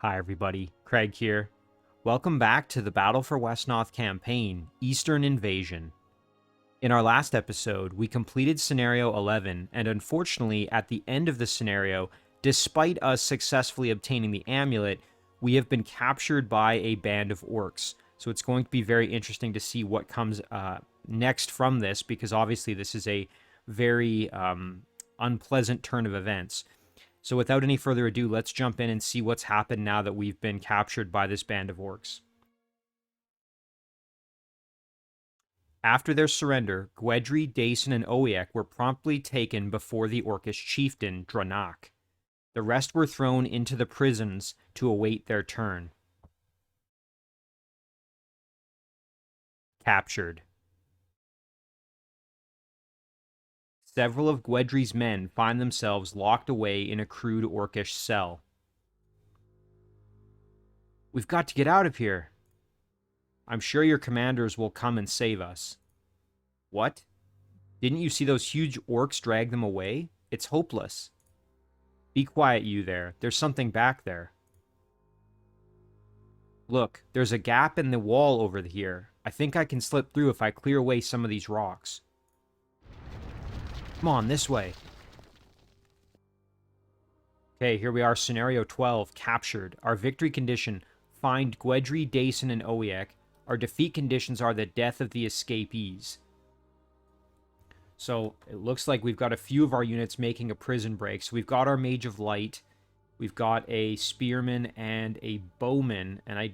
Hi everybody, Craig here. Welcome back to the Battle for Wesnoth campaign, Eastern Invasion. In our last episode, we completed Scenario 11, and unfortunately, at the end of the scenario, despite us successfully obtaining the amulet, we have been captured by a band of orcs. So it's going to be very interesting to see what comes next from this, because obviously this is a very unpleasant turn of events. So without any further ado, let's jump in and see what's happened now that we've been captured by this band of orcs. After their surrender, Gweddry, Dason, and Oiek were promptly taken before the Orcish chieftain, Dra-nak. The rest were thrown into the prisons to await their turn. Captured. Several of Gweddry's men find themselves locked away in a crude Orcish cell. We've got to get out of here. I'm sure your commanders will come and save us. What? Didn't you see those huge orcs drag them away? It's hopeless. Be quiet, you there. There's something back there. Look, there's a gap in the wall over here. I think I can slip through if I clear away some of these rocks. Come on, this way. Okay, here we are, Scenario 12, captured. Our victory condition, find Gweddry, Dason, and Oiek. Our defeat conditions are the death of the escapees. So, it looks like we've got a few of our units making a prison break. So we've got our Mage of Light, we've got a Spearman, and a Bowman. And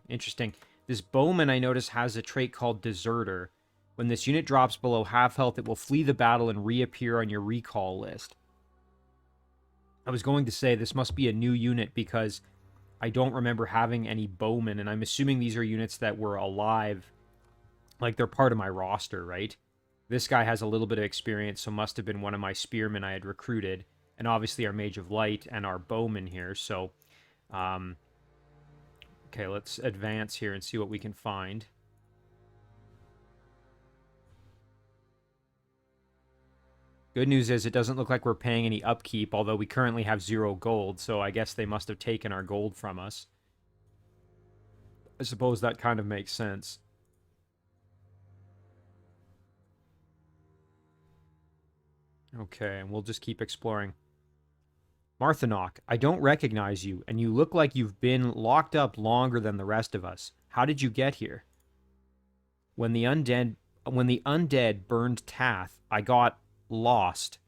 interesting. This Bowman, I notice, has a trait called Deserter. When this unit drops below half health, it will flee the battle and reappear on your recall list. I was going to say this must be a new unit because I don't remember having any bowmen, and I'm assuming these are units that were alive, like they're part of my roster, right? This guy has a little bit of experience, so must have been one of my spearmen I had recruited, and obviously our Mage of Light and our bowman here, so... okay, let's advance here and see what we can find. Good news is it doesn't look like we're paying any upkeep, although we currently have 0 gold, so I guess they must have taken our gold from us. I suppose that kind of makes sense. Okay, and we'll just keep exploring. Marthanok, I don't recognize you, and you look like you've been locked up longer than the rest of us. How did you get here? When the undead burned Tath, I got lost.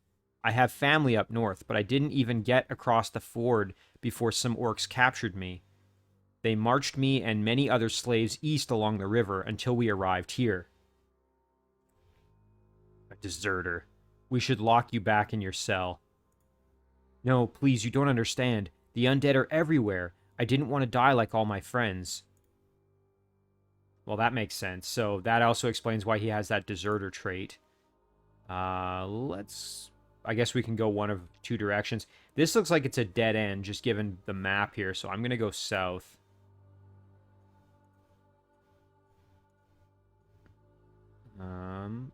I have family up north, but I didn't even get across the ford before some orcs captured me. They marched me and many other slaves east along the river until we arrived here. A deserter. We should lock you back in your cell. No, please, you don't understand. The undead are everywhere. I didn't want to die like all my friends. Well, that makes sense. So that also explains why he has that deserter trait. I guess we can go one of 2 directions. This looks like it's a dead end, just given the map here, so I'm going to go south. And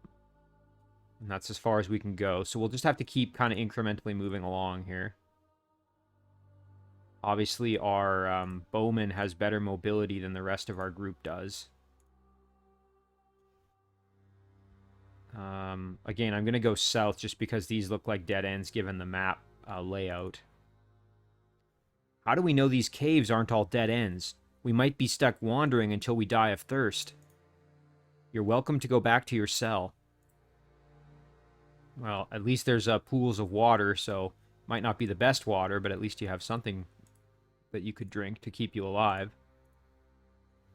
that's as far as we can go, so we'll just have to keep kind of incrementally moving along here. Obviously, our bowman has better mobility than the rest of our group does. Again, I'm going to go south just because these look like dead ends given the map layout. How do we know these caves aren't all dead ends? We might be stuck wandering until we die of thirst. You're welcome to go back to your cell. Well, at least there's pools of water, so might not be the best water, but at least you have something that you could drink to keep you alive.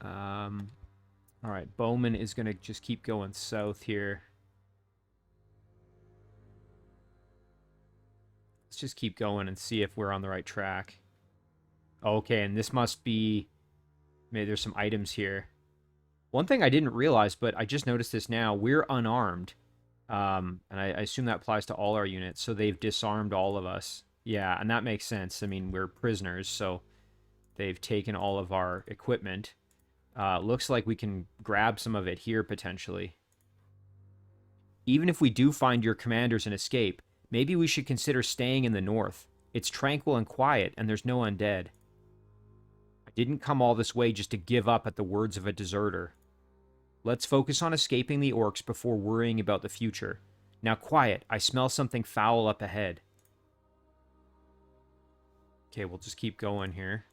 Alright, Bowman is going to just keep going south here. Let's just keep going and see if we're on the right track. Okay, and this must be... Maybe there's some items here. One thing I didn't realize, but I just noticed this now, we're unarmed. And I assume that applies to all our units, so they've disarmed all of us. Yeah, and that makes sense. I mean, we're prisoners, so they've taken all of our equipment. Looks like we can grab some of it here, potentially. Even if we do find your commanders and escape, maybe we should consider staying in the north. It's tranquil and quiet, and there's no undead. Didn't come all this way just to give up at the words of a deserter. Let's focus on escaping the orcs before worrying about the future. Now quiet, I smell something foul up ahead. Okay, we'll just keep going here.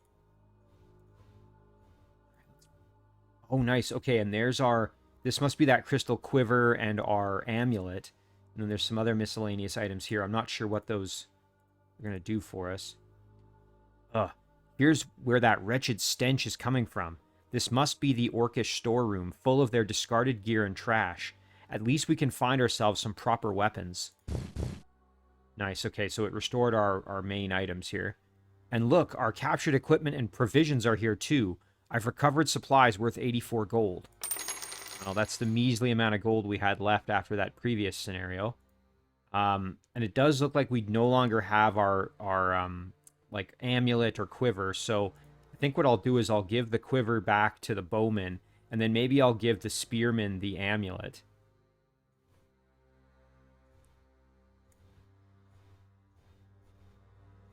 Oh, nice. Okay, and there's our... This must be that crystal quiver and our amulet. And then there's some other miscellaneous items here. I'm not sure what those are going to do for us. Here's where that wretched stench is coming from. This must be the Orcish storeroom, full of their discarded gear and trash. At least we can find ourselves some proper weapons. Nice, okay, so it restored our main items here. And look, our captured equipment and provisions are here too. I've recovered supplies worth 84 gold. Well, that's the measly amount of gold we had left after that previous scenario. And it does look like we no longer have our like amulet or quiver, so I think what I'll do is I'll give the quiver back to the bowman, and then maybe I'll give the spearman the amulet.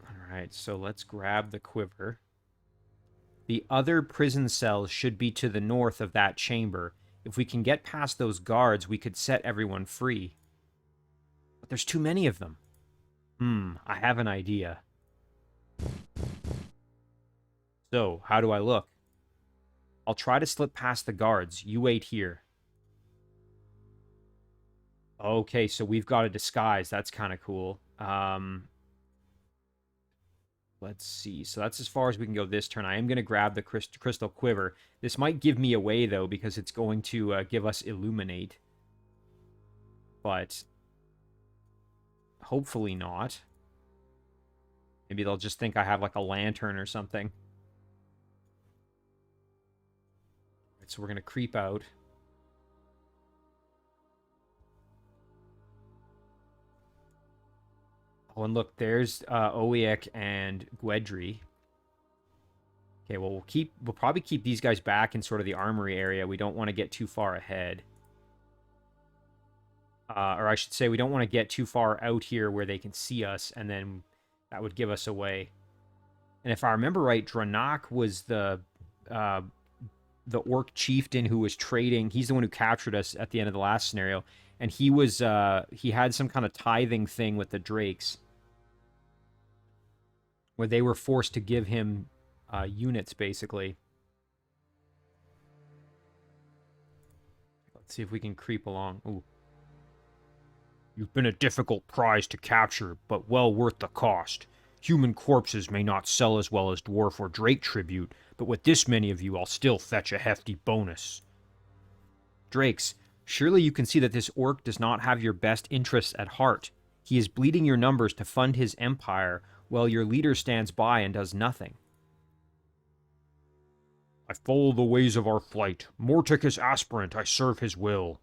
Alright, so let's grab the quiver. The other prison cells should be to the north of that chamber. If we can get past those guards, we could set everyone free. But there's too many of them. I have an idea. So, how do I look? I'll try to slip past the guards. You wait here. Okay, so we've got a disguise. That's kind of cool. Let's see. So that's as far as we can go this turn. I am going to grab the crystal quiver. This might give me away, though, because it's going to give us illuminate. But hopefully not. Maybe they'll just think I have, like, a lantern or something. Right, so we're going to creep out. Oh, and look, there's Owiek and Gweddry. Okay, well, we'll probably keep these guys back in sort of the armory area. We don't want to get too far ahead. Or I should say, we don't want to get too far out here where they can see us, and then that would give us away. And if I remember right, Dra-nak was the orc chieftain who was trading. He's the one who captured us at the end of the last scenario, and he was he had some kind of tithing thing with the drakes, where they were forced to give him units, basically. Let's see if we can creep along. Ooh. You've been a difficult prize to capture, but well worth the cost. Human corpses may not sell as well as dwarf or drake tribute, but with this many of you, I'll still fetch a hefty bonus. Drakes, surely you can see that this orc does not have your best interests at heart. He is bleeding your numbers to fund his empire, while your leader stands by and does nothing. I follow the ways of our flight. Morticus aspirant, I serve his will.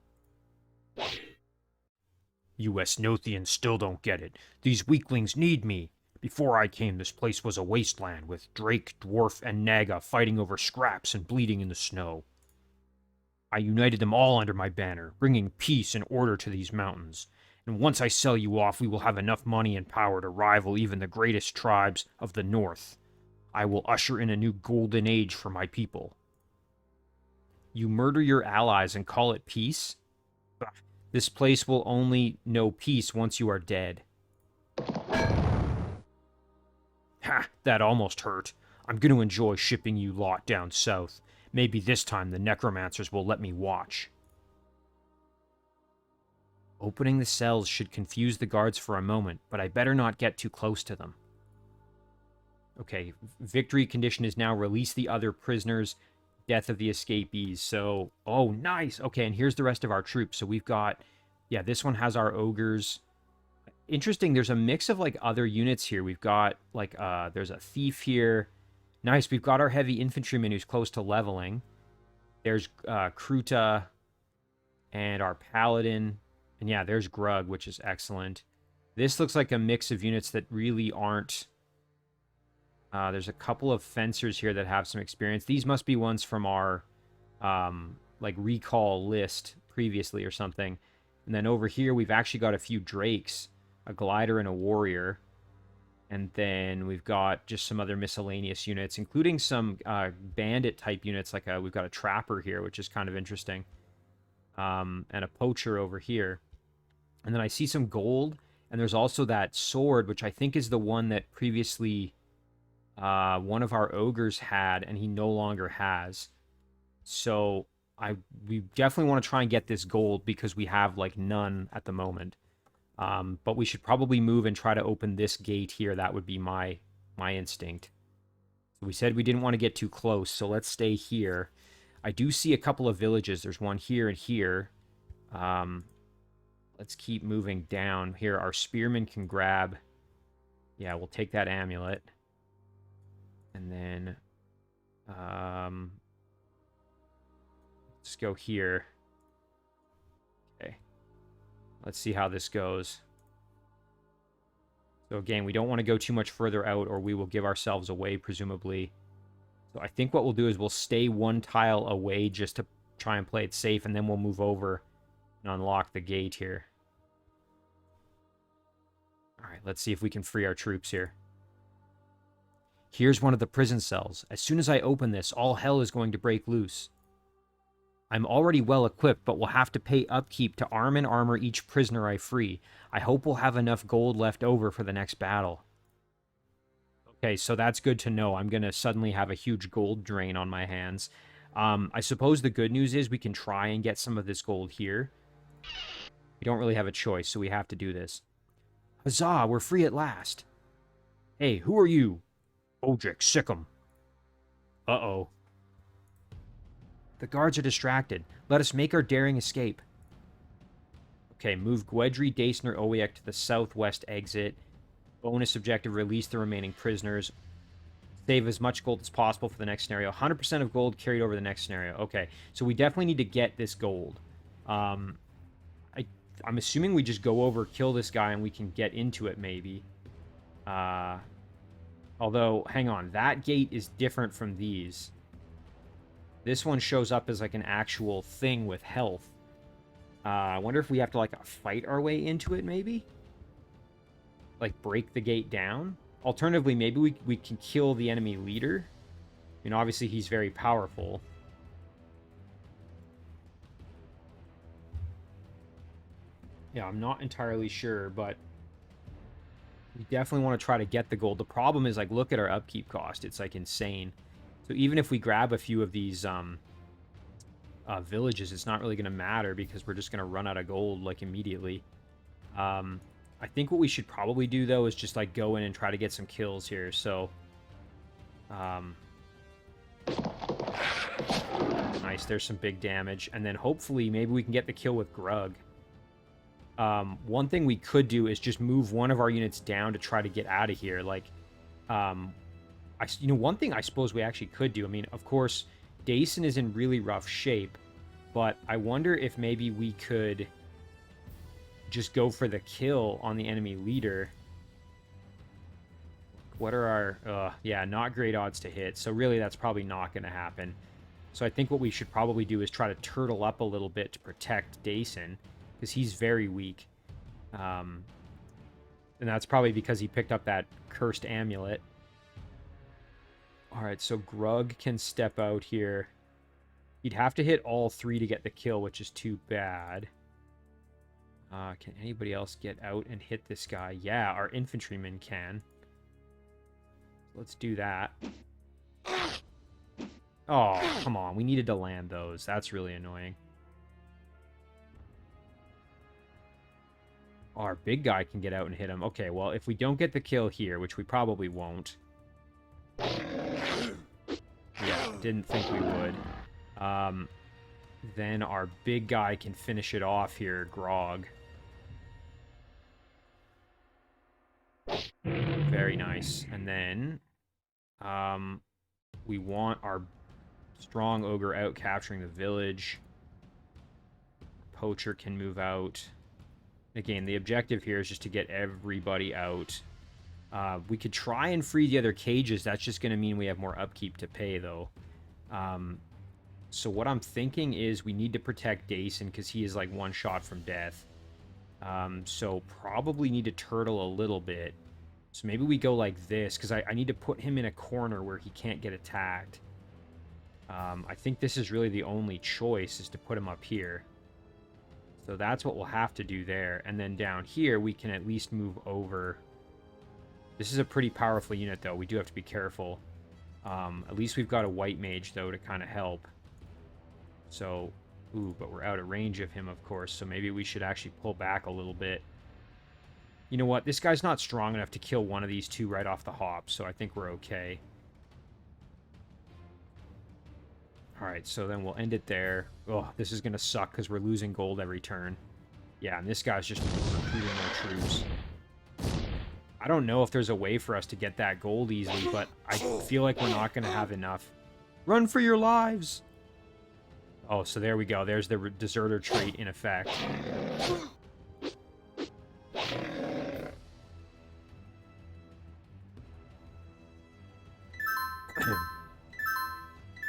You Wesnothians still don't get it. These weaklings need me. Before I came, this place was a wasteland, with drake, dwarf, and naga fighting over scraps and bleeding in the snow. I united them all under my banner, bringing peace and order to these mountains. And once I sell you off, we will have enough money and power to rival even the greatest tribes of the north. I will usher in a new golden age for my people. You murder your allies and call it peace? This place will only know peace once you are dead. Ha! That almost hurt. I'm going to enjoy shipping you lot down south. Maybe this time the necromancers will let me watch. Opening the cells should confuse the guards for a moment, but I better not get too close to them. Okay, victory condition is now release the other prisoners, death of the escapees. So, oh, nice. Okay, and here's the rest of our troops. So we've got, yeah, this one has our ogres. Interesting, there's a mix of, like, other units here. We've got, like, there's a thief here. Nice, we've got our heavy infantryman who's close to leveling. There's Kruta and our paladin. And yeah, there's Grug, which is excellent. This looks like a mix of units that really aren't... there's a couple of fencers here that have some experience. These must be ones from our, like, recall list previously or something. And then over here, we've actually got a few drakes, a glider and a warrior. And then we've got just some other miscellaneous units, including some bandit type units. Like we've got a trapper here, which is kind of interesting. And a poacher over here. And then I see some gold. And there's also that sword, which I think is the one that previously one of our ogres had, and he no longer has. So we definitely want to try and get this gold because we have like none at the moment. But we should probably move and try to open this gate here. That would be my instinct. So we said we didn't want to get too close, so let's stay here. I do see a couple of villages. There's one here and here. Let's keep moving down here. Our spearmen can grab... Yeah, we'll take that amulet. And then... let's go here. Okay. Let's see how this goes. So again, we don't want to go too much further out or we will give ourselves away, presumably. So I think what we'll do is we'll stay one tile away just to try and play it safe, and then we'll move over and unlock the gate here. All right, let's see if we can free our troops here. Here's one of the prison cells. As soon as I open this, all hell is going to break loose. I'm already well equipped, but will have to pay upkeep to arm and armor each prisoner I free. I hope we'll have enough gold left over for the next battle. Okay, so that's good to know. I'm going to suddenly have a huge gold drain on my hands. I suppose the good news is we can try and get some of this gold here. We don't really have a choice, so we have to do this. Huzzah, we're free at last. Hey, who are you? Odric, sick 'em. Uh-oh. The guards are distracted. Let us make our daring escape. Okay, move Gweddry, Dacener, Owiek to the southwest exit. Bonus objective, release the remaining prisoners. Save as much gold as possible for the next scenario. 100% of gold carried over the next scenario. Okay, so we definitely need to get this gold. I'm assuming we just go over, kill this guy, and we can get into it, maybe. Although, hang on. That gate is different from these. This one shows up as, like, an actual thing with health. I wonder if we have to, like, fight our way into it, maybe? Like, break the gate down? Alternatively, maybe we can kill the enemy leader. I mean, obviously, he's very powerful. Yeah, I'm not entirely sure, but we definitely want to try to get the gold. The problem is, like, look at our upkeep cost. It's, like, insane. So even if we grab a few of these villages, it's not really going to matter because we're just going to run out of gold, like, immediately. I think what we should probably do, though, is just, like, go in and try to get some kills here. So, nice, there's some big damage. And then hopefully maybe we can get the kill with Grug. One thing we could do is just move one of our units down to try to get out of here. Like, you know, one thing I suppose we actually could do, I mean, of course, Dason is in really rough shape, but I wonder if maybe we could just go for the kill on the enemy leader. What are our... yeah, not great odds to hit, so really that's probably not going to happen. So I think what we should probably do is try to turtle up a little bit to protect Dason, because he's very weak. And that's probably because he picked up that cursed amulet. Alright, so Grug can step out here. He'd have to hit all three to get the kill, which is too bad. Can anybody else get out and hit this guy? Yeah, our infantrymen can. Let's do that. Oh, come on. We needed to land those. That's really annoying. Our big guy can get out and hit him. Okay, well, if we don't get the kill here, which we probably won't. Yeah, didn't think we would. Then our big guy can finish it off here, Grog. Very nice. And then we want our strong ogre out capturing the village. Poacher can move out. Again, the objective here is just to get everybody out. We could try and free the other cages. That's just going to mean we have more upkeep to pay, though. So what I'm thinking is we need to protect Dason because he is like one shot from death. So probably need to turtle a little bit. So maybe we go like this, because I need to put him in a corner where he can't get attacked. I think this is really the only choice, is to put him up here. So that's what we'll have to do there. And then down here, we can at least move over. This is a pretty powerful unit, though. We do have to be careful. At least we've got a white mage, though, to kind of help. So, ooh, but we're out of range of him, of course. So maybe we should actually pull back a little bit. You know what? This guy's not strong enough to kill one of these two right off the hop. So I think we're okay. Alright, so then we'll end it there. Oh, this is going to suck because we're losing gold every turn. Yeah, and this guy's just recruiting more troops. I don't know if there's a way for us to get that gold easily, but I feel like we're not going to have enough. Run for your lives! Oh, so there we go. There's the deserter trait in effect.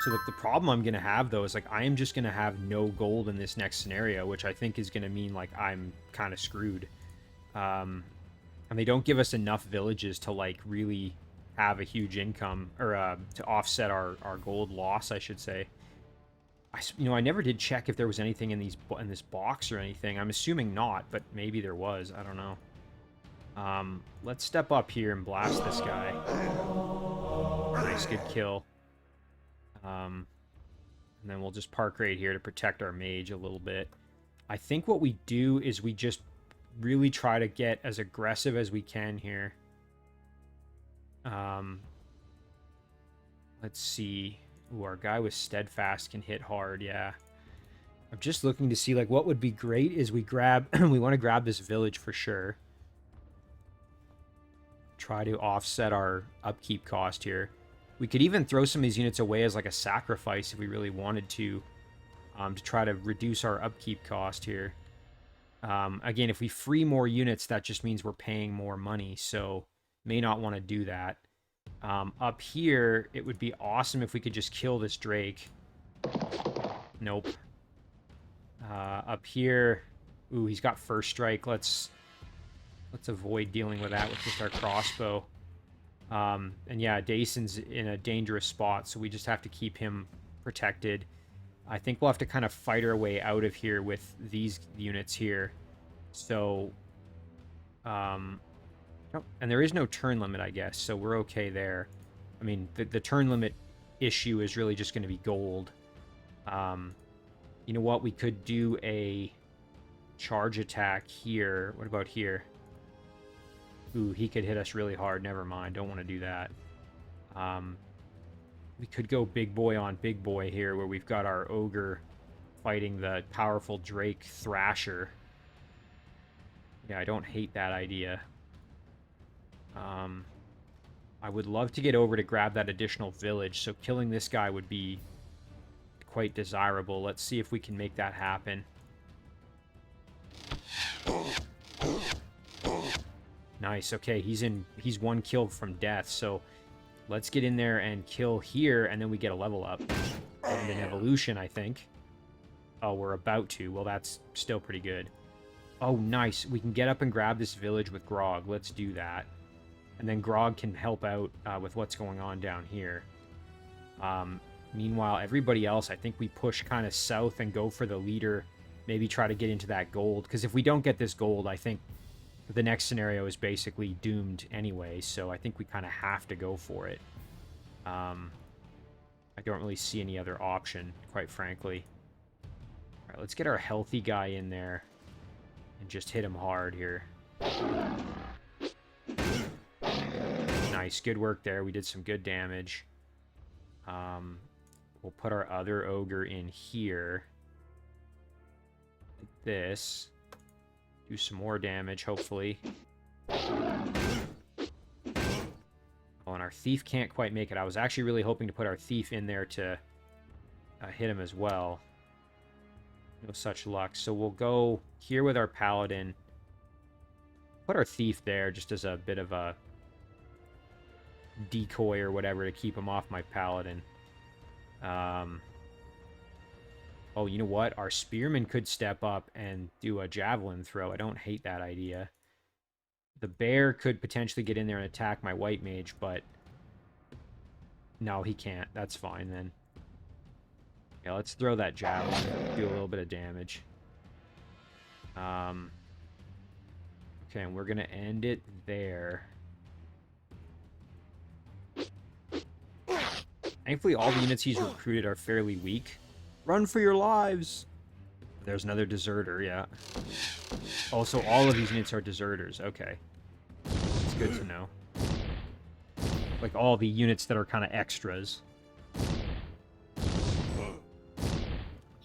So look, the problem I'm going to have, though, is, like, I am just going to have no gold in this next scenario, which I think is going to mean, like, I'm kind of screwed. And they don't give us enough villages to, like, really have a huge income, or to offset our gold loss, I should say. I never did check if there was anything in this box or anything. I'm assuming not, but maybe there was. I don't know. Let's step up here and blast this guy. Nice, good kill. And then we'll just park right here to protect our mage a little bit. I think what we do is we just really try to get as aggressive as we can here. Let's see. Ooh, our guy with steadfast can hit hard, yeah. I'm just looking to see, like, what would be great is we grab... we want to grab this village for sure. Try to offset our upkeep cost here. We could even throw some of these units away as, like, a sacrifice if we really wanted to try to reduce our upkeep cost here. Again, if we free more units, that just means we're paying more money, so may not want to do that. Up here, it would be awesome if we could just kill this Drake. Nope. Up here, ooh, he's got first strike. Let's avoid dealing with that with just our crossbow. And yeah, Dason's in a dangerous spot, so we just have to keep him protected. I think we'll have to kind of fight our way out of here with these units here. So, and there is no turn limit, I guess, so we're okay there. I mean, the turn limit issue is really just going to be gold. You know what? We could do a charge attack here. What about here? Ooh, he could hit us really hard. Never mind. Don't want to do that. We could go big boy on big boy here, where we've got our ogre fighting the powerful Drake Thrasher. Yeah, I don't hate that idea. I would love to get over to grab that additional village, so killing this guy would be quite desirable. Let's see if we can make that happen. Nice. Okay, he's one kill from death, so let's get in there and kill here, and then we get a level up. And an evolution, I think. Oh, we're about to. Well, that's still pretty good. Oh, nice. We can get up and grab this village with Grog. Let's do that. And then Grog can help out with what's going on down here. Meanwhile, everybody else, I think we push kind of south and go for the leader. Maybe try to get into that gold. Because if we don't get this gold, I think the next scenario is basically doomed anyway. So I think we kind of have to go for it. I don't really see any other option, quite frankly. All right, let's get our healthy guy in there. And just hit him hard here. Nice, good work there. We did some good damage. We'll put our other ogre in here. Like this. Do some more damage, hopefully. Oh, and our thief can't quite make it. I was actually really hoping to put our thief in there to hit him as well. No such luck. So we'll go here with our paladin. Put our thief there just as a bit of a decoy or whatever to keep him off my paladin. Oh, you know what? Our spearman could step up and do a javelin throw. I don't hate that idea. The bear could potentially get in there and attack my white mage, but... No, he can't. That's fine, then. Yeah, let's throw that javelin. Do a little bit of damage. Okay, and we're going to end it there. Thankfully, all the units he's recruited are fairly weak. Run for your lives! There's another deserter, yeah. Also, all of these units are deserters. Okay. It's good to know. Like, all the units that are kind of extras.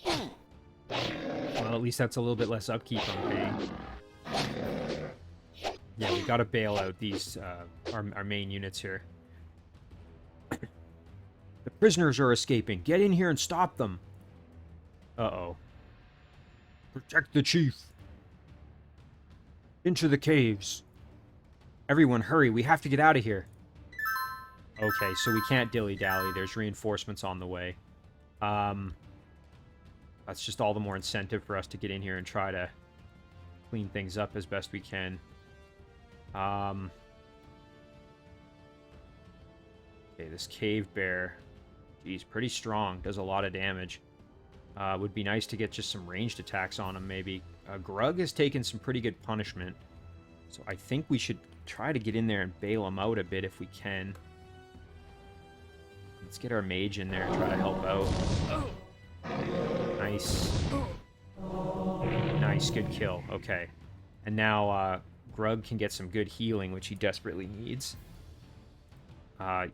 Well, at least that's a little bit less upkeep I'm paying. Yeah, we gotta bail out these, our main units here. The prisoners are escaping. Get in here and stop them. Uh-oh. Protect the chief. Into the caves. Everyone, hurry. We have to get out of here. Okay, so we can't dilly-dally. There's reinforcements on the way. That's just all the more incentive for us to get in here and try to clean things up as best we can. Okay, this cave bear. Geez, pretty strong. Does a lot of damage. Would be nice to get just some ranged attacks on him, maybe. Grug has taken some pretty good punishment. So I think we should try to get in there and bail him out a bit if we can. Let's get our mage in there and try to help out. Nice. Nice, good kill. Okay. And now Grug can get some good healing, which he desperately needs.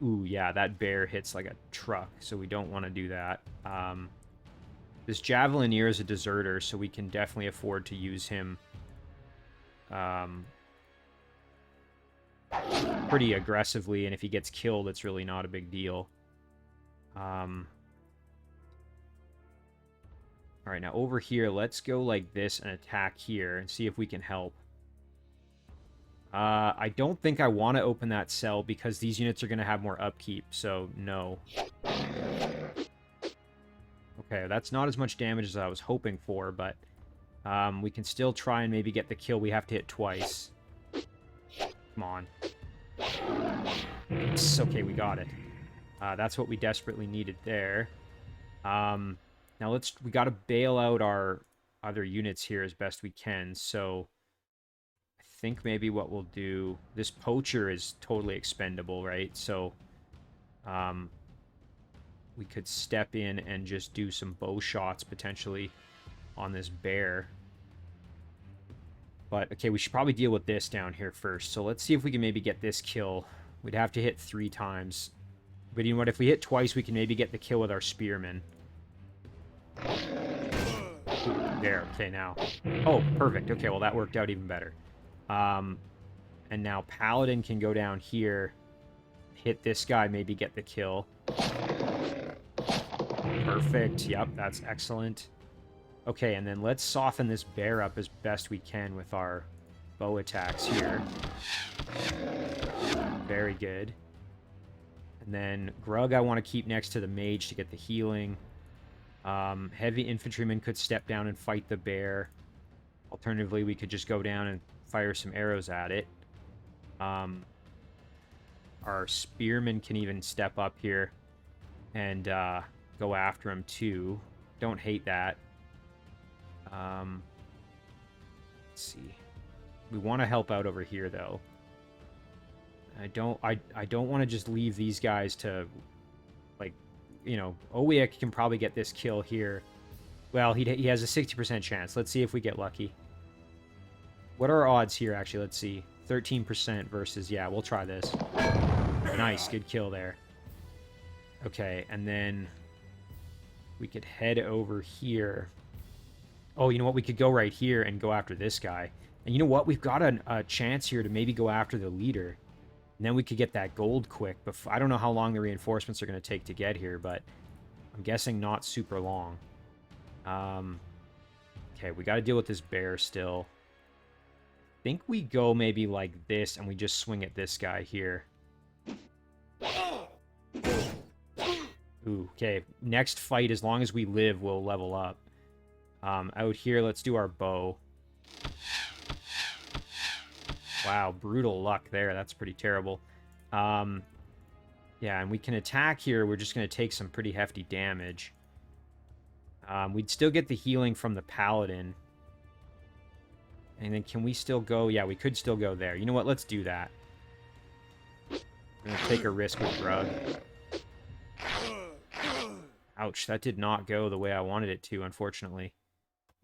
Ooh, yeah, that bear hits like a truck, so we don't want to do that. This Javelineer is a deserter, so we can definitely afford to use him pretty aggressively, and if he gets killed, it's really not a big deal. Alright, now over here, let's go like this and attack here and see if we can help. I don't think I want to open that cell because these units are going to have more upkeep, so no. Okay, that's not as much damage as I was hoping for, but we can still try and maybe get the kill. We have to hit twice. Come on. It's okay, we got it. That's what we desperately needed there. Now we got to bail out our other units here as best we can, so I think maybe what we'll do... This poacher is totally expendable, right? So we could step in and just do some bow shots, potentially, on this bear. But, okay, we should probably deal with this down here first. So let's see if we can maybe get this kill. We'd have to hit 3 times. But you know what? If we hit twice, we can maybe get the kill with our spearmen. There, okay, now. Oh, perfect. Okay, well, that worked out even better. And now Paladin can go down here, hit this guy, maybe get the kill. Perfect. Yep, that's excellent. Okay, and then let's soften this bear up as best we can with our bow attacks here. Very good. And then Grug I want to keep next to the mage to get the healing. Heavy infantrymen could step down and fight the bear. Alternatively, we could just go down and fire some arrows at it. Our spearmen can even step up here and go after him too. Don't hate that. Let's see. We want to help out over here though. I don't want to just leave these guys to, like, you know, Owiek can probably get this kill here. Well, he has a 60% chance. Let's see if we get lucky. What are our odds here, actually? Let's see. 13% versus, yeah, we'll try this. Nice, good kill there. Okay, and then we could head over here. Oh, you know what? We could go right here and go after this guy. And you know what? We've got a chance here to maybe go after the leader. And then we could get that gold quick. I don't know how long the reinforcements are going to take to get here, but I'm guessing not super long. Okay, we got to deal with this bear still. I think we go maybe like this, and we just swing at this guy here. Ooh, okay. Next fight, as long as we live, we'll level up. Out here, let's do our bow. Wow, brutal luck there. That's pretty terrible. Yeah, and we can attack here. We're just going to take some pretty hefty damage. We'd still get the healing from the paladin. And then can we still go? Yeah, we could still go there. You know what? Let's do that. I'm going to take a risk with Grug. Ouch, that did not go the way I wanted it to, unfortunately.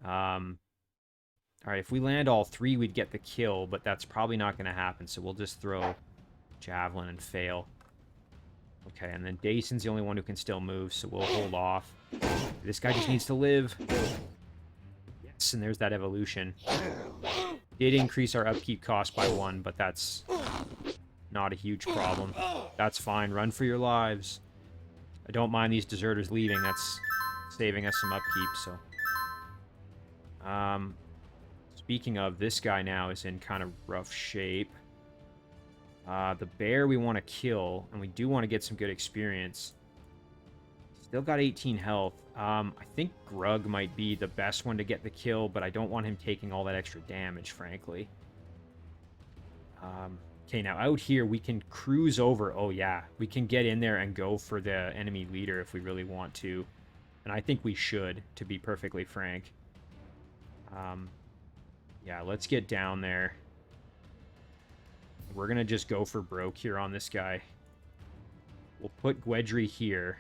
Alright, if we land all 3, we'd get the kill, but that's probably not going to happen, so we'll just throw Javelin and fail. Okay, and then Dason's the only one who can still move, so we'll hold off. This guy just needs to live. Yes, and there's that evolution. Did increase our upkeep cost by 1, but that's not a huge problem. That's fine. Run for your lives. I don't mind these deserters leaving. That's saving us some upkeep, so... Speaking of, this guy now is in kind of rough shape. The bear we want to kill, and we do want to get some good experience. Still got 18 health. I think Grug might be the best one to get the kill, but I don't want him taking all that extra damage, frankly. Okay, now out here, we can cruise over. Oh, yeah. We can get in there and go for the enemy leader if we really want to. And I think we should, to be perfectly frank. Yeah, let's get down there. We're going to just go for broke here on this guy. We'll put Gweddry here.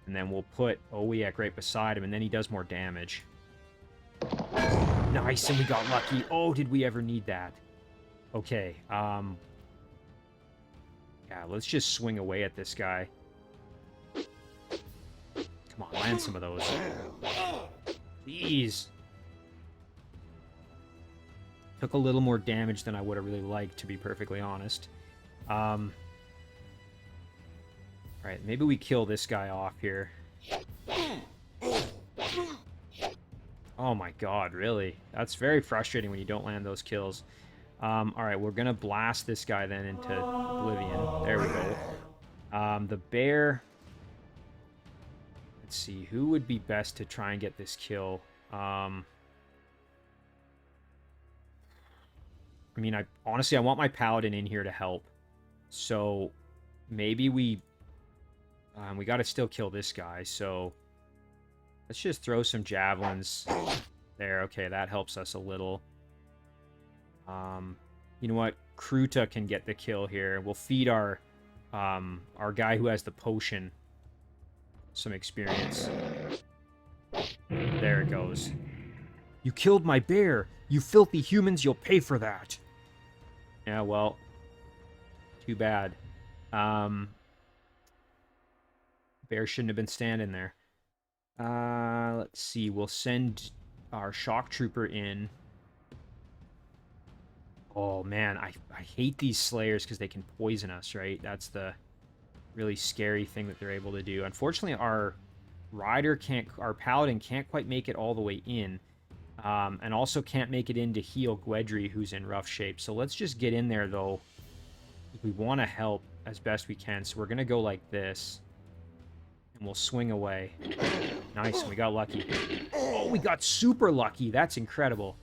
And then we'll put Owiek right beside him, and then he does more damage. Nice, and we got lucky. Oh, did we ever need that? Okay, yeah, let's just swing away at this guy. Come on, land some of those. Jeez. Took a little more damage than I would have really liked, to be perfectly honest. Alright, maybe we kill this guy off here. Oh my god, really? That's very frustrating when you don't land those kills. Alright, we're gonna blast this guy then into oblivion. There we go. The bear... Let's see, who would be best to try and get this kill? I mean, honestly, I want my paladin in here to help. So, maybe we got to still kill this guy, so... Let's just throw some javelins there. Okay, that helps us a little. You know what? Kruta can get the kill here. We'll feed our guy who has the potion some experience. There it goes. You killed my bear! You filthy humans, you'll pay for that! Yeah, well, too bad. Bear shouldn't have been standing there. Let's see. We'll send our shock trooper in. Oh, man. I hate these slayers because they can poison us, right? That's the really scary thing that they're able to do. Unfortunately, our paladin can't quite make it all the way in. And also can't make it in to heal Gweddry, who's in rough shape. So let's just get in there, though. We want to help as best we can. So we're going to go like this. And we'll swing away. Nice, we got lucky. Oh, we got super lucky. That's incredible.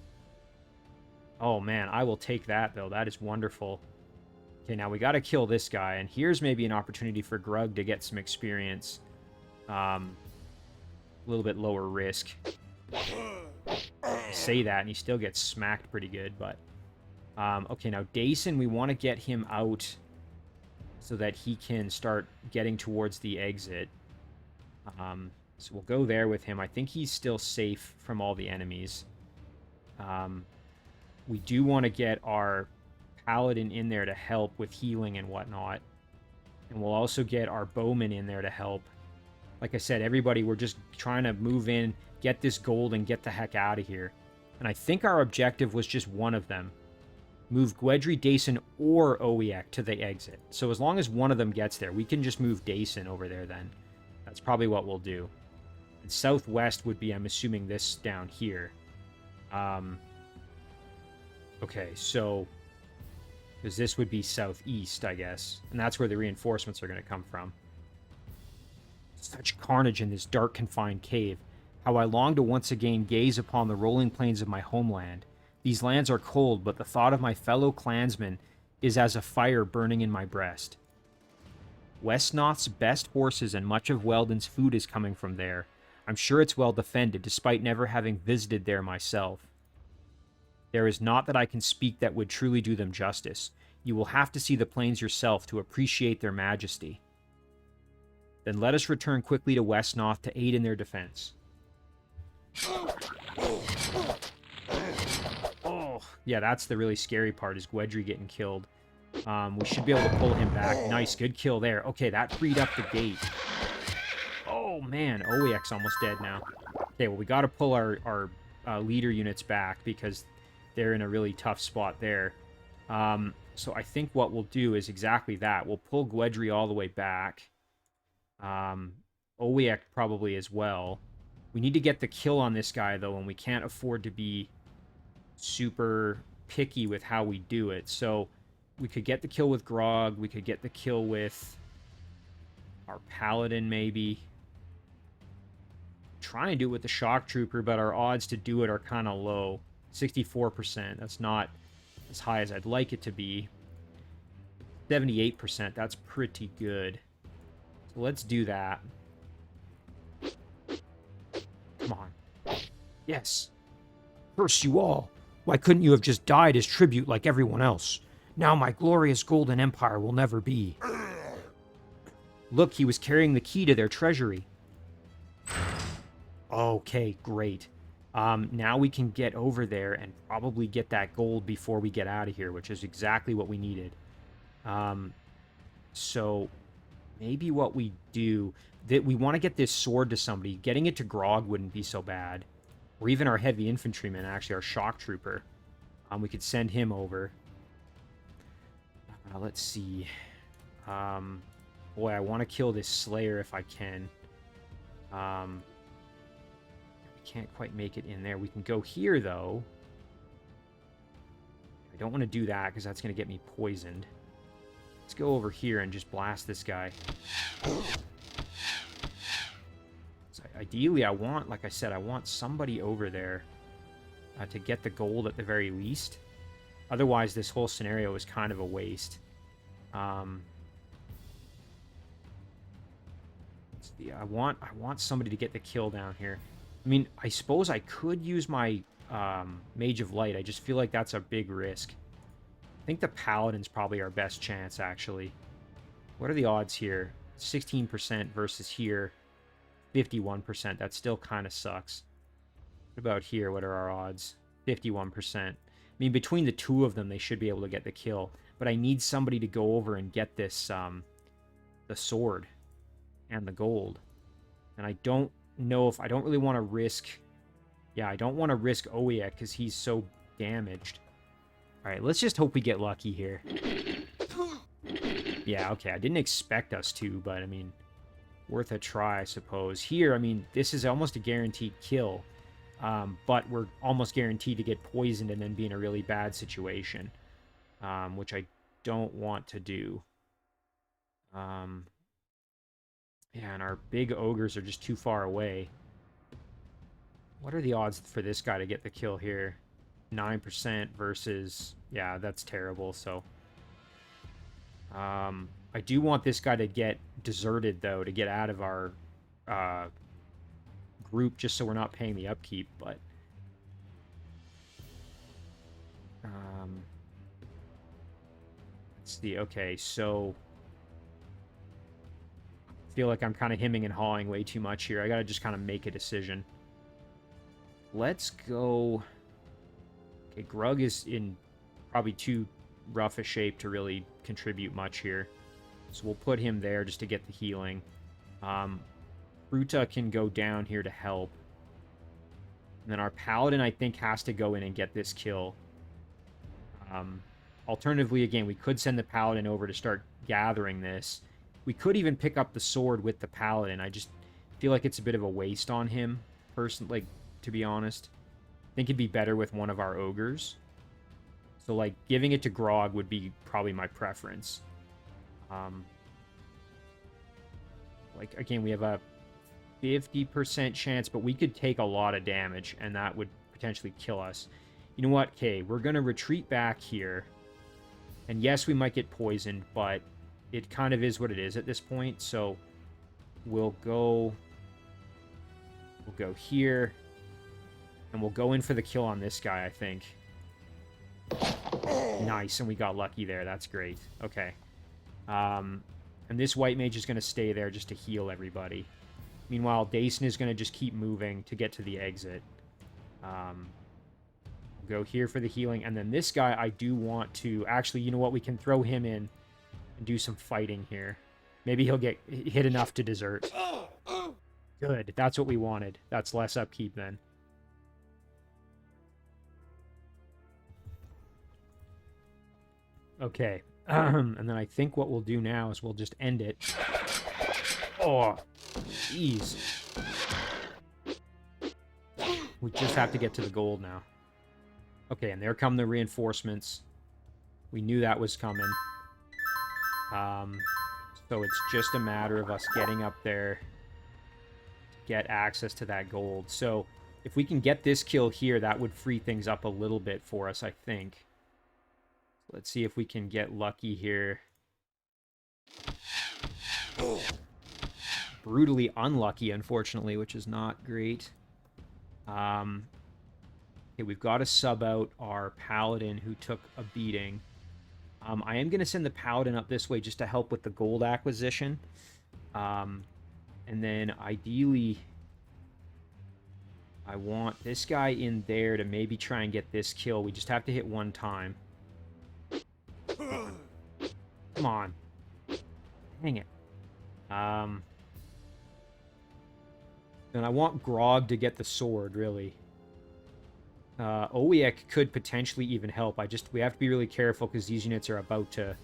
Oh, man, I will take that, though. That is wonderful. Okay, now we got to kill this guy. And here's maybe an opportunity for Grug to get some experience. A little bit lower risk. Say that, and he still gets smacked pretty good, but... okay, now Dason, we want to get him out so that he can start getting towards the exit. So we'll go there with him. I think he's still safe from all the enemies. We do want to get our paladin in there to help with healing and whatnot. And we'll also get our bowman in there to help. Like I said, everybody, we're just trying to move in, get this gold, and get the heck out of here. And I think our objective was just one of them. Move Gweddry, Dason, or Owiek to the exit. So as long as one of them gets there, we can just move Dason over there then. That's probably what we'll do. And southwest would be, I'm assuming, this down here. Okay, so... because this would be southeast, I guess. And that's where the reinforcements are going to come from. Such carnage in this dark, confined cave. How I long to once again gaze upon the rolling plains of my homeland. These lands are cold, but the thought of my fellow clansmen is as a fire burning in my breast. Wesnoth's best horses and much of Weldon's food is coming from there. I'm sure it's well defended, despite never having visited there myself. There is naught that I can speak that would truly do them justice. You will have to see the plains yourself to appreciate their majesty. Then let us return quickly to Wesnoth to aid in their defense. Oh, yeah, that's the really scary part, is Gweddry getting killed. We should be able to pull him back. Nice, good kill there. Okay, that freed up the gate. Oh, man, Owiek's almost dead now. Okay, well, we got to pull our leader units back because they're in a really tough spot there. So I think what we'll do is exactly that. We'll pull Gweddry all the way back. Owiek probably as well. We need to get the kill on this guy, though, and we can't afford to be super picky with how we do it. So we could get the kill with Grog. We could get the kill with our Paladin, maybe. Try and do it with the Shock Trooper, but our odds to do it are kind of low. 64%. That's not as high as I'd like it to be. 78%. That's pretty good. So let's do that. Come on. Yes. Curse you all. Why couldn't you have just died as tribute like everyone else? Now my glorious golden empire will never be. Look, he was carrying the key to their treasury. Okay, great. Now we can get over there and probably get that gold before we get out of here, which is exactly what we needed. So maybe what we do, that we want to get this sword to somebody. Getting it to Grog wouldn't be so bad. Or even our heavy infantryman, actually, our shock trooper. We could send him over. Let's see. Boy, I want to kill this Slayer if I can. We can't quite make it in there. We can go here, though. I don't want to do that, because that's going to get me poisoned. Let's go over here and just blast this guy. So ideally, I want, like I said, I want somebody over there to get the gold at the very least. Otherwise, this whole scenario is kind of a waste. Let's see, I want somebody to get the kill down here. I mean, I suppose I could use my Mage of Light. I just feel like that's a big risk. I think the Paladin's probably our best chance, actually. What are the odds here? 16% versus here, 51%. That still kind of sucks. What about here? What are our odds? 51%. I mean, between the two of them, they should be able to get the kill. But I need somebody to go over and get this, the sword and the gold. And I don't know if... I don't really want to risk... Yeah, I don't want to risk Owiek because he's so damaged. Alright, let's just hope we get lucky here. Yeah, okay, I didn't expect us to, but, I mean, worth a try, I suppose. Here, I mean, this is almost a guaranteed kill, but we're almost guaranteed to get poisoned and then be in a really bad situation, which I don't want to do. Yeah, and our big ogres are just too far away. What are the odds for this guy to get the kill here? 9% versus... Yeah, that's terrible, so... I do want this guy to get deserted, though, to get out of our group, just so we're not paying the upkeep, but... let's see, okay, so... I feel like I'm kind of hemming and hawing way too much here. I gotta just kind of make a decision. Let's go... Okay, Grug is in probably too rough a shape to really contribute much here. So we'll put him there just to get the healing. Ruta can go down here to help. And then our Paladin, I think, has to go in and get this kill. Alternatively, again, we could send the Paladin over to start gathering this. We could even pick up the sword with the Paladin. I just feel like it's a bit of a waste on him, personally, to be honest. I think it'd be better with one of our ogres. So, like, giving it to Grog would be probably my preference. Like, again, we have a 50% chance, but we could take a lot of damage, and that would potentially kill us. You know what? Okay, we're going to retreat back here. And yes, we might get poisoned, but it kind of is what it is at this point. So we'll go here. And we'll go in for the kill on this guy, I think. Nice, and we got lucky there. That's great. Okay. And this white mage is going to stay there just to heal everybody. Meanwhile, Dason is going to just keep moving to get to the exit. We'll go here for the healing. And then this guy, I do want to... Actually, you know what? We can throw him in and do some fighting here. Maybe he'll get hit enough to desert. Good. That's what we wanted. That's less upkeep then. Okay. And then I think what we'll do now is we'll just end it. Oh, jeez. We just have to get to the gold now. Okay, and there come the reinforcements. We knew that was coming. So it's just a matter of us getting up there to get access to that gold. So if we can get this kill here, that would free things up a little bit for us, I think. Let's see if we can get lucky here. Brutally unlucky, unfortunately, which is not great. Okay, we've got to sub out our paladin who took a beating. I am going to send the paladin up this way just to help with the gold acquisition. And then ideally, I want this guy in there to maybe try and get this kill. We just have to hit one time. Come on. Dang it. Then I want Grog to get the sword, really. Owiek could potentially even help. We have to be really careful because these units are about to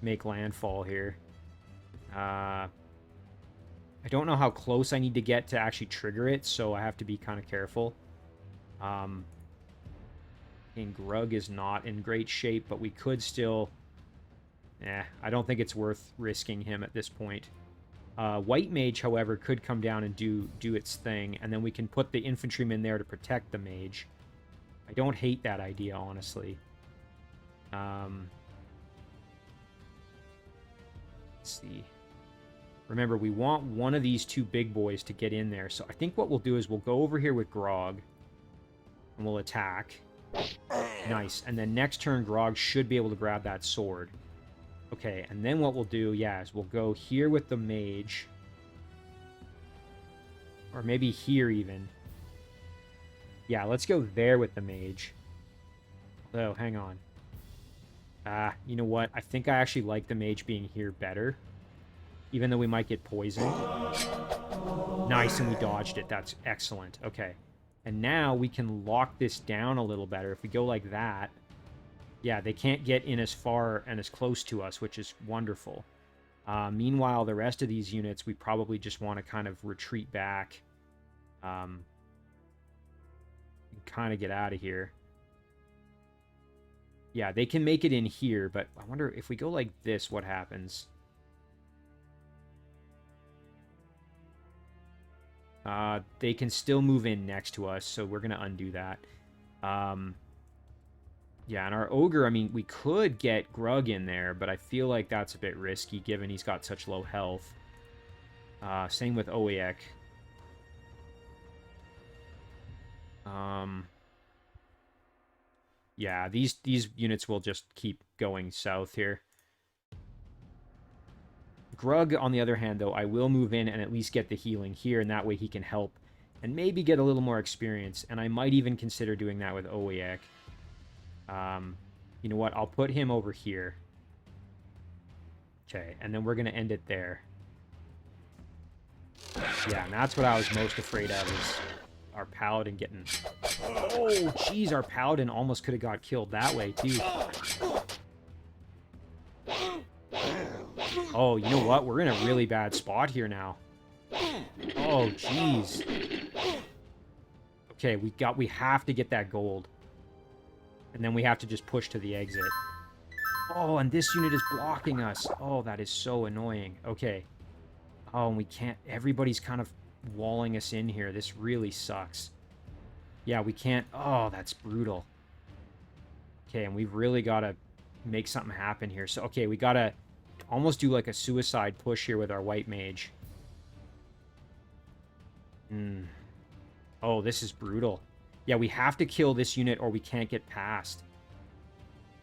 make landfall here. I don't know how close I need to get to actually trigger it, so I have to be kind of careful. And Grug is not in great shape, but we could still... I don't think it's worth risking him at this point. White Mage, however, could come down and do its thing, and then we can put the infantryman there to protect the mage. I don't hate that idea, honestly. Let's see. Remember, we want one of these two big boys to get in there, so I think what we'll do is we'll go over here with Grog, and we'll attack. Nice, and then next turn, Grog should be able to grab that sword. Okay, and then what we'll do, is we'll go here with the mage. Or maybe here, even. Yeah, let's go there with the mage. Oh, hang on. You know what? I think I actually like the mage being here better. Even though we might get poisoned. Nice, and we dodged it. That's excellent. Okay. And now we can lock this down a little better. If we go like that... Yeah, they can't get in as far and as close to us, which is wonderful. Meanwhile, the rest of these units, we probably just want to kind of retreat back. And kind of get out of here. Yeah, they can make it in here, but I wonder if we go like this, what happens? They can still move in next to us, so we're going to undo that. Yeah, and our Ogre, I mean, we could get Grug in there, but I feel like that's a bit risky, given he's got such low health. Same with Owiek. Yeah, these units will just keep going south here. Grug, on the other hand, though, I will move in and at least get the healing here, and that way he can help and maybe get a little more experience, and I might even consider doing that with Owiek. You know what? I'll put him over here. Okay, and then we're going to end it there. Yeah, and that's what I was most afraid of, is our Paladin getting... Oh, jeez, our Paladin almost could have got killed that way, too. Oh, you know what? We're in a really bad spot here now. Oh, jeez. Okay, we have to get that gold. And then we have to just push to the exit. Oh, and this unit is blocking us. Oh, that is so annoying. Okay. Oh, and we can't... Everybody's kind of walling us in here. This really sucks. Yeah, we can't... Oh, that's brutal. Okay, and we've really got to make something happen here. So, okay, we got to almost do like a suicide push here with our white mage. Oh, this is brutal. Yeah, we have to kill this unit or we can't get past.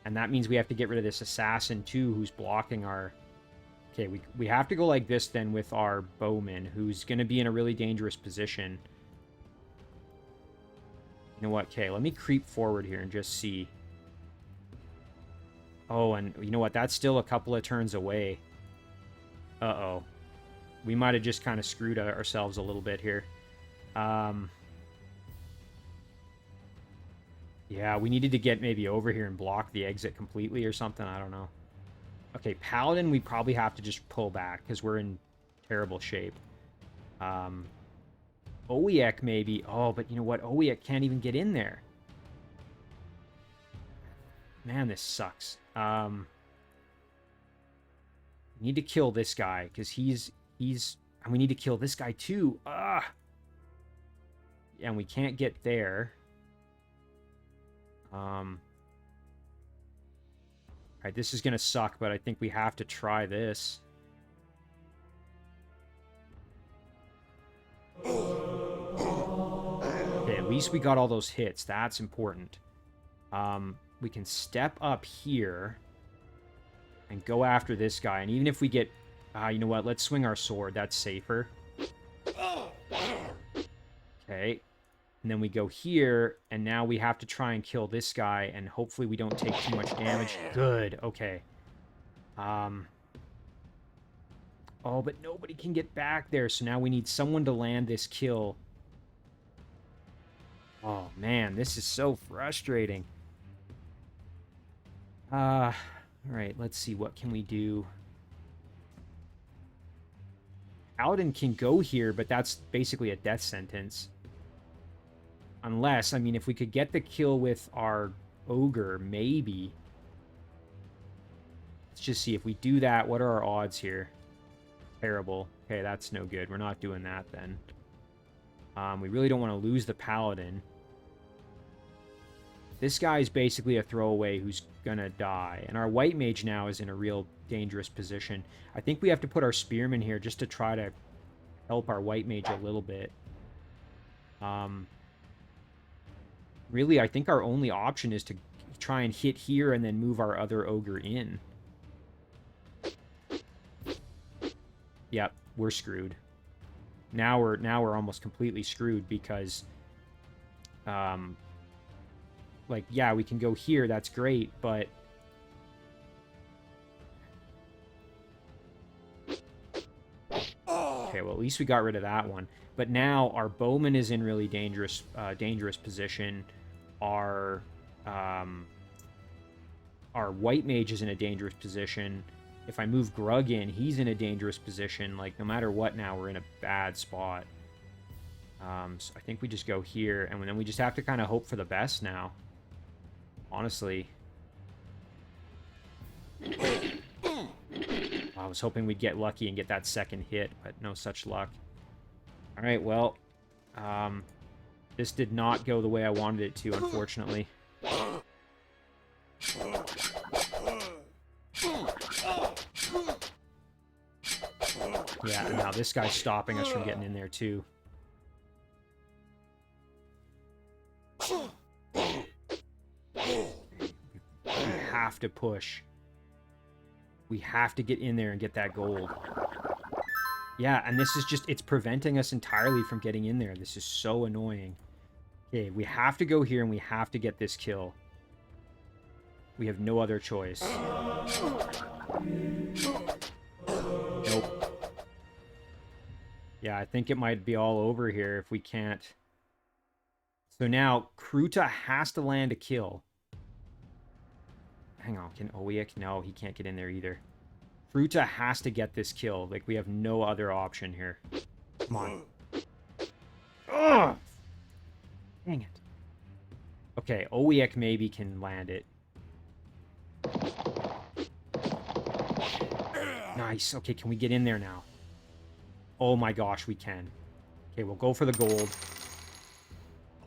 And that means we have to get rid of this assassin too, who's blocking our... Okay, we have to go like this then with our bowman, who's going to be in a really dangerous position. You know what? Okay, let me creep forward here and just see. Oh, and you know what? That's still a couple of turns away. Uh-oh. We might have just kind of screwed ourselves a little bit here. Yeah, we needed to get maybe over here and block the exit completely or something. I don't know. Okay, Paladin, we probably have to just pull back because we're in terrible shape. Owiek, maybe. Oh, but you know what? Owiek can't even get in there. Man, this sucks. We need to kill this guy because he's... And we need to kill this guy too. And we can't get there. Alright, this is going to suck, but I think we have to try this. Okay, at least we got all those hits. That's important. We can step up here and go after this guy. And even if we get... you know what? Let's swing our sword. That's safer. Okay. And then we go here, and now we have to try and kill this guy, and hopefully we don't take too much damage. Good. Okay. Oh, but nobody can get back there, so now we need someone to land this kill. Oh, man, this is so frustrating. All right, let's see. What can we do? Paladin can go here, but that's basically a death sentence. Unless, I mean, if we could get the kill with our ogre, maybe. Let's just see. If we do that, what are our odds here? Terrible. Okay, that's no good. We're not doing that then. We really don't want to lose the Paladin. This guy is basically a throwaway who's gonna die. And our white mage now is in a real dangerous position. I think we have to put our spearman here just to try to help our white mage a little bit. Really, I think our only option is to try and hit here and then move our other ogre in. Yep, we're screwed. Now we're almost completely screwed because like, yeah, we can go here, that's great, but okay, well, at least we got rid of that one. But now our bowman is in really dangerous position. Our white mage is in a dangerous position. If I move Grug in, he's in a dangerous position. Like, no matter what now, we're in a bad spot. So I think we just go here, and then we just have to kind of hope for the best now. Honestly. I was hoping we'd get lucky and get that second hit, but no such luck. Alright, well, this did not go the way I wanted it to, unfortunately. Yeah, and now this guy's stopping us from getting in there, too. We have to push. We have to get in there and get that gold. Yeah, and this is just, it's preventing us entirely from getting in there. This is so annoying. Okay, we have to go here and we have to get this kill. We have no other choice. Nope. Yeah, I think it might be all over here if we can't. So now, Kruta has to land a kill. Hang on, can Owiek? No, he can't get in there either. Kruta has to get this kill. Like, we have no other option here. Come on. Ugh! Dang it. Okay, Owiek maybe can land it. Nice. Okay, can we get in there now? Oh my gosh, we can. Okay, we'll go for the gold.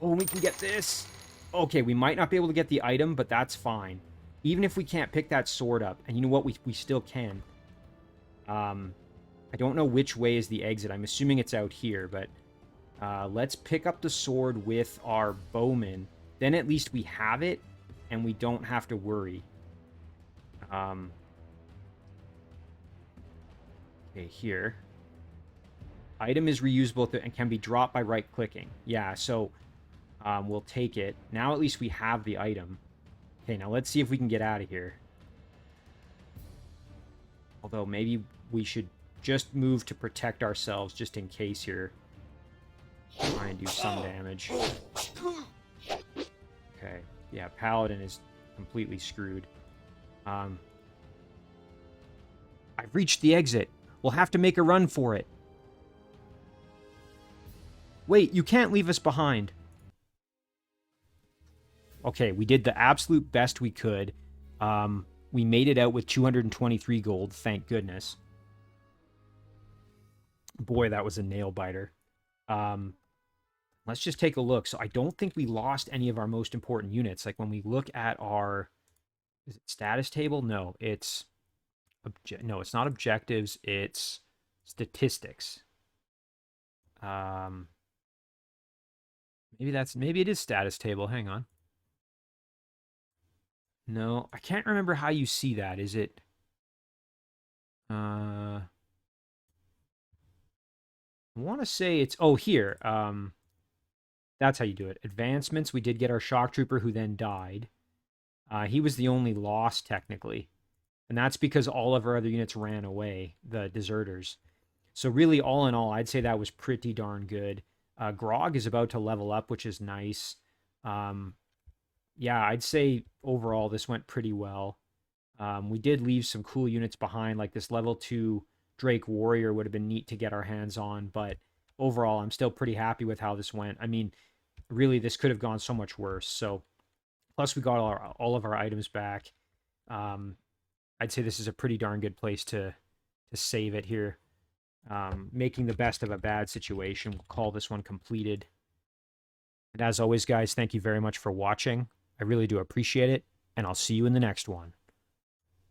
Oh, we can get this. Okay, we might not be able to get the item, but that's fine. Even if we can't pick that sword up, and you know what, we still can. I don't know which way is the exit. I'm assuming it's out here, but let's pick up the sword with our bowman. Then at least we have it, and we don't have to worry. Okay, here. Item is reusable and can be dropped by right-clicking. Yeah, so we'll take it. Now at least we have the item. Okay, now let's see if we can get out of here. Although maybe we should just move to protect ourselves just in case here. Try and do some damage. Okay, yeah, Paladin is completely screwed. I've reached the exit. We'll have to make a run for it. Wait, you can't leave us behind. Okay, we did the absolute best we could. We made it out with 223 gold, thank goodness. Boy, that was a nail biter. Let's just take a look. So I don't think we lost any of our most important units. Like when we look at our is it status table? No, it's no, it's not objectives, it's statistics. Maybe it is status table. Hang on. No, I can't remember how you see that. Is it I want to say it's here. That's how you do it. Advancements, we did get our shock trooper who then died. He was the only loss technically. And that's because all of our other units ran away, the deserters. So really, all in all, I'd say that was pretty darn good. Grog is about to level up, which is nice. Yeah, I'd say overall this went pretty well. We did leave some cool units behind, like this level 2 Drake Warrior would have been neat to get our hands on, but overall, I'm still pretty happy with how this went. I mean, really, this could have gone so much worse. So, plus we got all of our items back. I'd say this is a pretty darn good place to save it here. Making the best of a bad situation. We'll call this one completed. And as always, guys, thank you very much for watching. I really do appreciate it, and I'll see you in the next one.